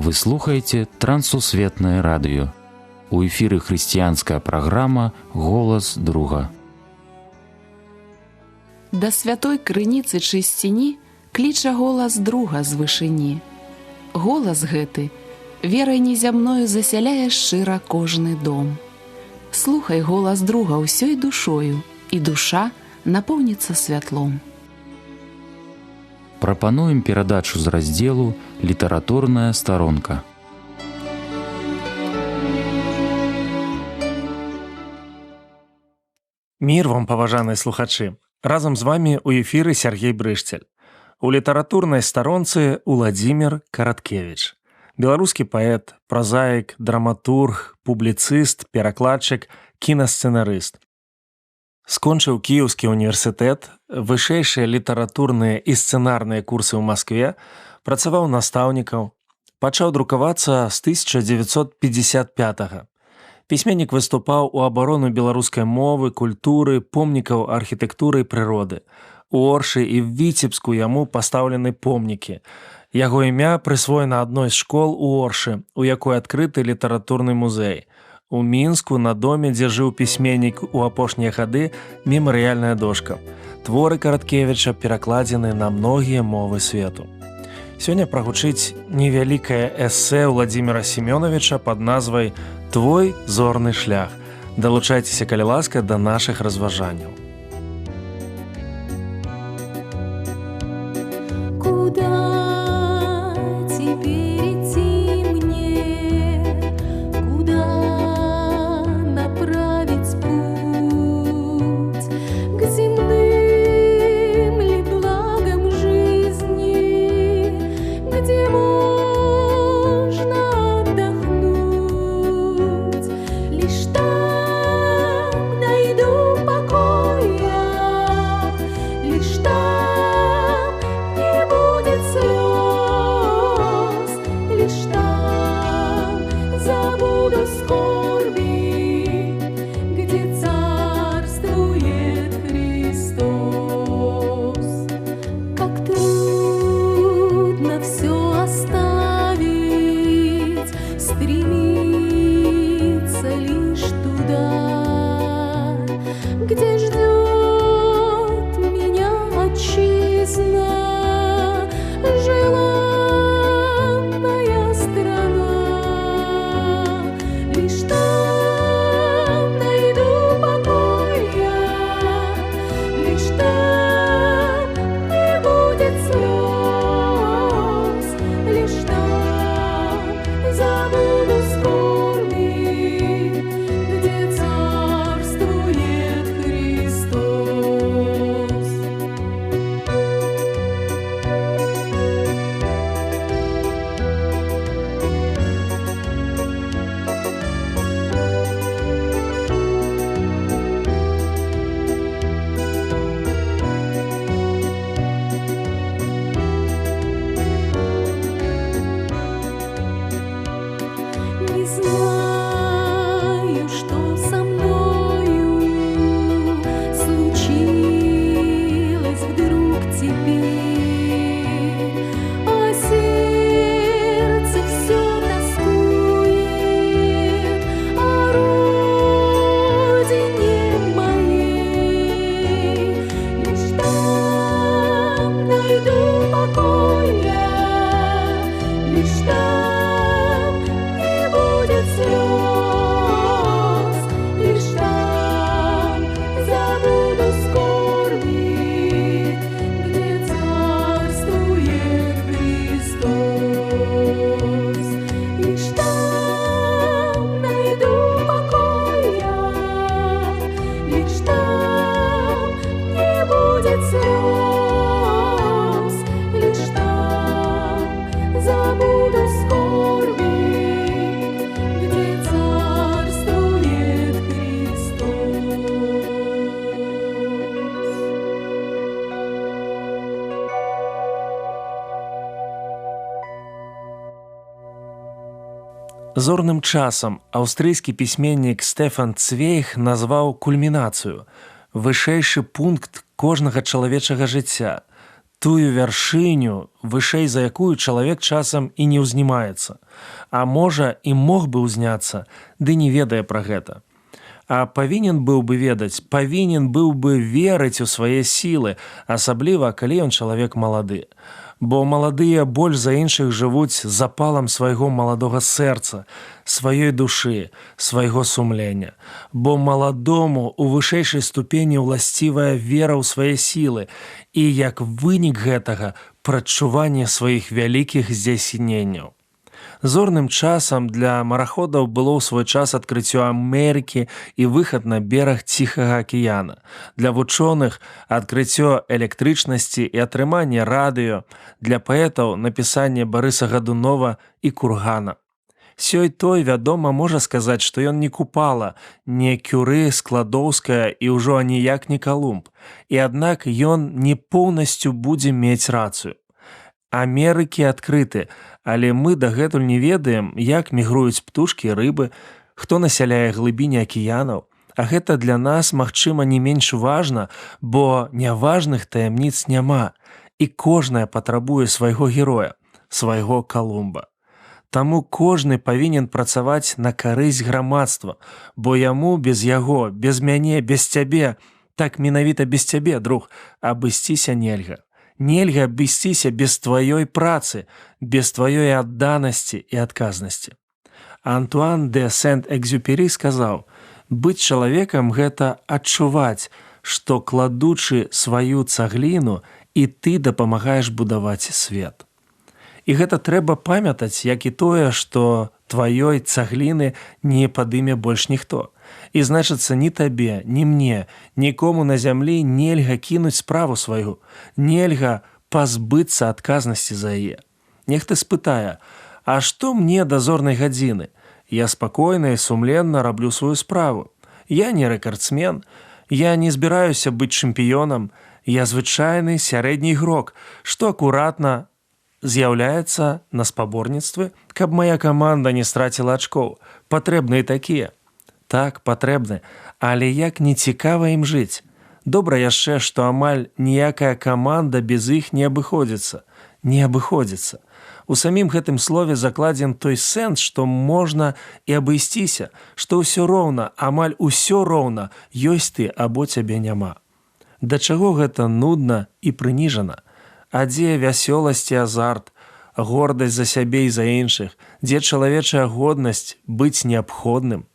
Вы слухаеце Трансусветнае радыё. У эфіры хрысціянская праграма «Голас друга». Да святой крыніцы чысціні кліча голас друга з вышыні. Голас гэты верай незямною засяляе шчыра кожны дом. Слухай голас друга ўсёй душою, і душа напоўніцца святлом. Прапануем перадачу з раздзелу «Літаратурная старонка». Мір вам, паважаныя слухачы! Разам з вамі ў эфіры Сергей Брышцель. У літаратурнай старонцы Уладзімір Караткевіч. Беларускі паэт, празаік, драматург, публіцыст, перакладчык, кінасцэнарыст. Скончыў Кіеўскі універсітэт, вышэйшыя літаратурныя і сцэнарныя курсы ў Маскве, працаваў настаўнікаў, пачаў друкавацца з 1955-го. Пісьменнік выступаў у абарону беларускай мовы, культуры, помнікаў архітэктуры і прыроды. У Оршы і в Віцебску яму пастаўлены помнікі. Яго імя прысвоена адной з школ у Оршы, у якой адкрыты літаратурны музей. У Мінску на доме, дзе жыў пісьменнік у апошнія гады, мемарыяльная дошка. Творы Караткевіча перакладзены на многія мовы свету. Сёння прагучыць невялікае эсэ Уладзіміра Семёновича пад назвай «Твой зорны шлях». Далучайцеся, калі ласка, да нашых разважанняў. Зорным часам аўстрыйскі пісьменнік Стэфан Цвейг назваў кульмінацыю, вышэйшы пункт кожнага чалавечага жыцця, тую вяршыню, вышэй за якую чалавек часам і не ўзнімаецца, а можа і мог бы ўзняцца, ды не ведае пра гэта. А павінен быў бы ведаць, павінен быў бы верыць у свае сілы, асабліва, калі ён чалавек малады. Бо маладыя больш за іншых жывуць запалам свайго маладога сэрца, сваёй душы, свайго сумлення. Бо маладому у вышэйшай ступені ўласцівая вера ў свае сілы і, як вынік гэтага, прадчуванне сваіх вялікіх здзяйсненняў. Зорным часам для мараходаў было ў свой час адкрыццё Амерыкі і выхад на бераг Ціхага акіяна. Для вучоных адкрыццё электрычнасці і атрыманне радыё, для паэтаў напісанне Барыса Гадунова і Кургана. Сёй той, вядома, можа сказаць, што ён не Купала, не Кюры, Складоўская і ўжо аніяк не Калумб. І аднак ён не поўнасцю будзе мець рацыю. Амерыкі адкрыты, але мы дагэтуль не ведаем, як мігруюць птушкі, рыбы, хто насяляе глыбіні акіянаў. А гэта для нас, магчыма, не менш важна, бо няважных таямніц няма, і кожная патрабуе свайго героя, свайго Калумба. Таму кожны павінен працаваць на карысць грамадства, бо яму без яго, без мяне, без цябе, так менавіта без цябе, друг, абысціся нельга. Нельга абысціся без тваёй працы, без тваёй адданасці і адказнасці. Антуан де Сент-Экзюпері сказаў: «Быць чалавекам – гэта адчуваць, што, кладучы сваю цагліну, і ты дапамагаеш будаваць свет». І гэта трэба памятаць, як і тое, што тваёй цагліны не падыме больш ніхто. І, значыцца, ні табе, ні мне, нікому на зямлі нельга кінуць справу сваю, нельга пазбыцца адказнасці за яе. Нехта спытае: «А што мне да зорнай гадзіны? Я спакойна і сумленна раблю сваю справу. Я не рэкардсмен, я не збіраюся быць чэмпіёнам, я звычайны сярэдні ігрок, што акуратна з'яўляецца на спаборніцтвы, каб мая каманда не страціла ачкоў. Патрэбны і такія». Так, патрэбны, але як не цікава ім жыць. Добра яшчэ, што амаль ніякая каманда без іх не абыходзіцца. Не абыходзіцца. У самім гэтым слове закладзен той сэнс, што можна і абысціся, што ўсё роўна, амаль усё роўна, ёсць ты або цябе няма. Да чаго гэта нудна і прыніжана? А дзе вясёласць і азарт, гордасць за сябе і за іншых, дзе чалавечая годнасць быць неабходным?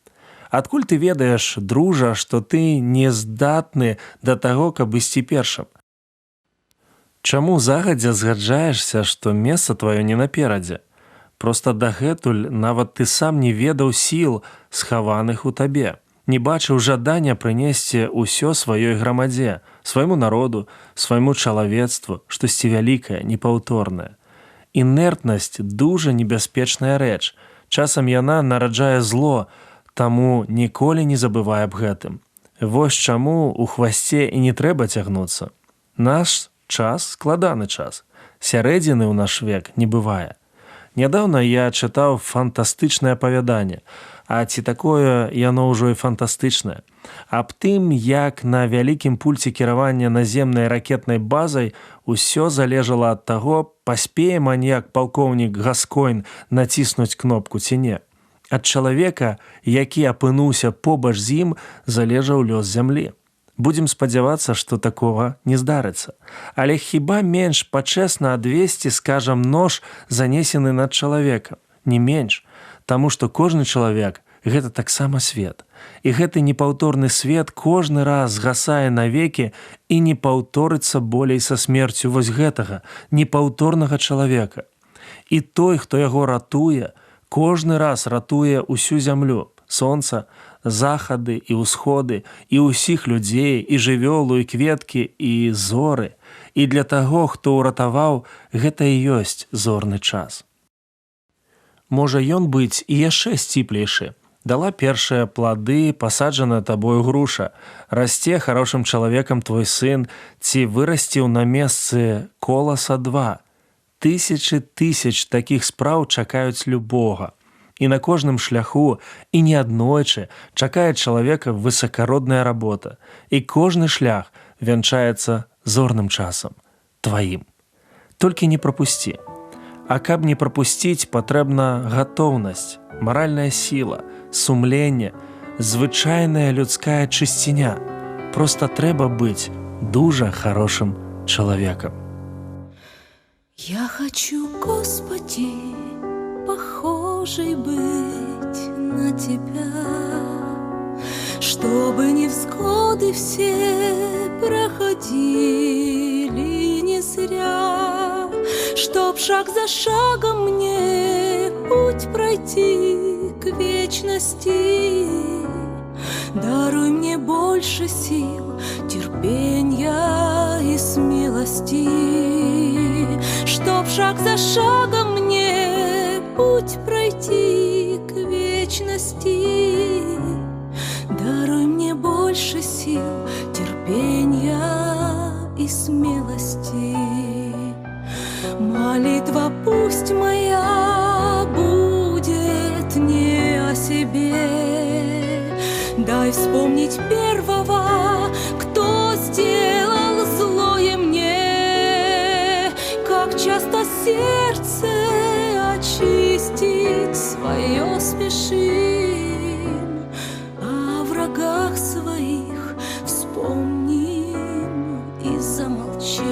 Адкуль ты ведаеш, дружа, што ты не здатны да таго, каб ісці першым? Чаму загадзя згаджаешся, што месца тваё не наперадзе? Проста дагэтуль нават ты сам не ведаў сіл, схаваных у табе, не бачыў жадання прынесці ўсё сваёй грамадзе, свайму народу, свайму чалавецтву, штосьці вялікае, непаўторнае. Інертнасць дужа небяспечная рэч. Часам яна нараджае зло, таму ніколі не забывай аб гэтым. Вось чаму ў хвасце і не трэба цягнуцца. Наш час – складаны час. Сярэдзіны ў наш век не бывае. Нядаўна я чытаў фантастычнае апавяданне, а ці такое яно ўжо і фантастычнае, аб тым, як на вялікім пульце кіравання наземнай ракетнай базай усё залежала ад таго, паспее маньяк палкоўнік Гаскойн націснуць кнопку ці не. Ад чалавека, які апынуўся побач з ім, залежаў лёс зямлі. Будзем спадзявацца, што такога не здарыцца. Але хіба менш пачэсна адвесці, скажам, нож, занесены над чалавекам? Не менш, таму што кожны чалавек – гэта таксама свет. І гэты непаўторны свет кожны раз згасае навекі і не паўторыцца болей са смерцю вось гэтага непаўторнага чалавека. І той, хто яго ратуе, кожны раз ратуе ўсю зямлю, сонца, захады і ўсходы, і ўсіх людзей, і жывёлу, і кветкі, і зоры. І для таго, хто ўратаваў, гэта і ёсць зорны час. Можа ён быць і яшчэ сціплейшы. Дала першыя плады, пасаджаная табою груша. Расце харошым чалавекам твой сын, ці вырасціў на месцы коласа 2. Тысячы тысяч такіх спраў чакаюць любога. І на кожным шляху, і неаднойчы чакае чалавека высакародная работа. І кожны шлях вянчаецца зорным часам, тваім. Толькі не прапусці. А каб не прапусціць, патрэбна гатоўнасць, маральная сіла, сумленне, звычайная людская чысціня. Проста трэба быць дужа хорошым чалавекам. Я хочу, Господи, похожей быть на Тебя, чтобы невзгоды все проходили не зря, чтоб шаг за шагом мне путь пройти к вечности. Даруй мне больше сил, терпенья и смелости, чтоб шаг за шагом мне путь пройти к вечности. Даруй мне больше сил, терпенья и смелости. Молитва пусть моя будет не о себе. Дай вспомнить первого, кто сделал злое мне. Как часто сердце очистить свое спешим, о врагах своих вспомним и замолчим.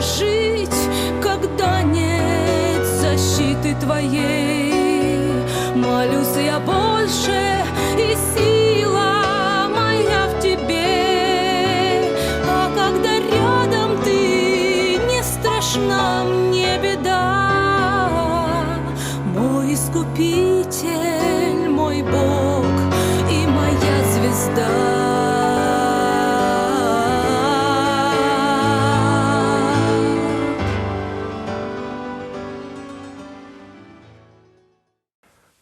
Жить, когда нет защиты Твоей. Молюсь я больше, и сила моя в Тебе. А когда рядом Ты, не страшна мне беда. Мой Искупитель, мой Бог и моя звезда.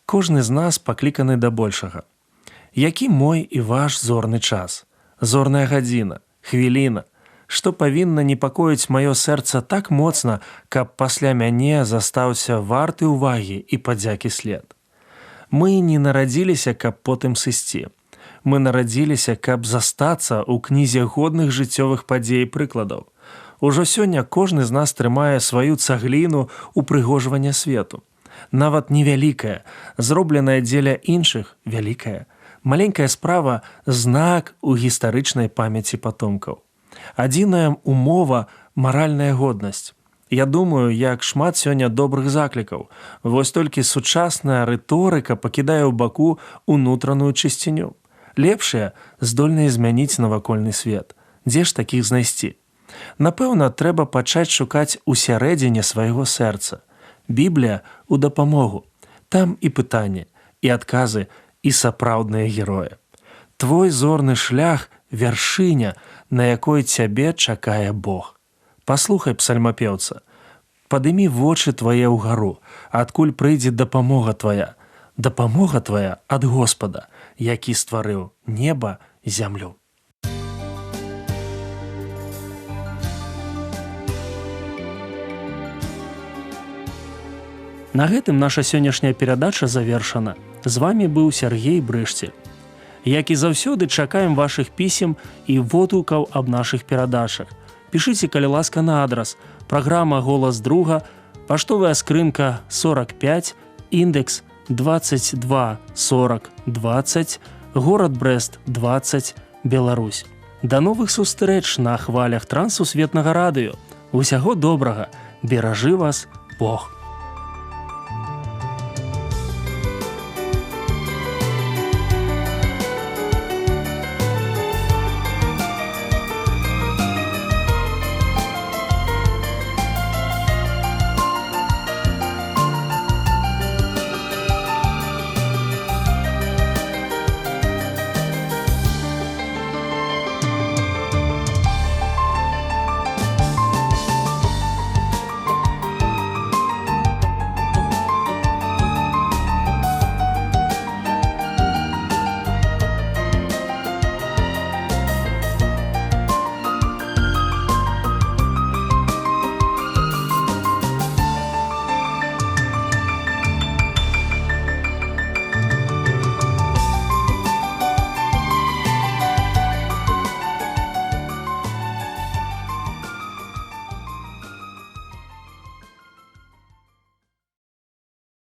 Кожны з нас пакліканы да большага. Які мой і ваш зорны час? Зорная гадзіна, хвіліна, што павінна непакоіць маё сэрца так моцна, каб пасля мяне застаўся варты ўвагі і падзякі след. Мы не нарадзіліся, каб потым сысці. Мы нарадзіліся, каб застацца ў кнізе годных жыццёвых падзей і прыкладаў. Ужо сёння кожны з нас трымае сваю цагліну упрыгожвання свету. Нават невялікая, зробленая дзеля іншых вялікая. Маленькая справа – знак у гістарычнай памяці патомкаў. Адзіная умова – маральная годнасць. Я думаю, як шмат сёння добрых заклікаў. Вось толькі сучасная рыторыка пакідае ў баку унутраную чысціню. Лепшыя здольныя змяніць навакольны свет. Дзе ж такіх знайсці? Напэўна, трэба пачаць шукаць усярэдзіне свайго сэрца. Біблія ў дапамогу. Там і пытанні, і адказы, і сапраўдныя героі. Твой зорны шлях – вяршыня, на якой цябе чакае Бог. Паслухай псальмапеўца. Падымі вочы твае ўгару, адкуль прыйдзе дапамога твая. Дапамога твая ад Господа, які стварыў неба і зямлю. На гэтым наша сённяшняя перадача завершана. З вамі быў Сяргей Брышцель. Як і заўсёды, чакаем вашых пісем і водгукаў аб нашых перадачах. Пішыце, калі ласка, на адрас. Праграма «Голас друга», паштовая скрынка 45, індекс 224020, горад Брэст 20, Беларусь. Да новых сустрэч на хвалях Трансусветнага радыё. Усяго добрага. Беражы вас Бог.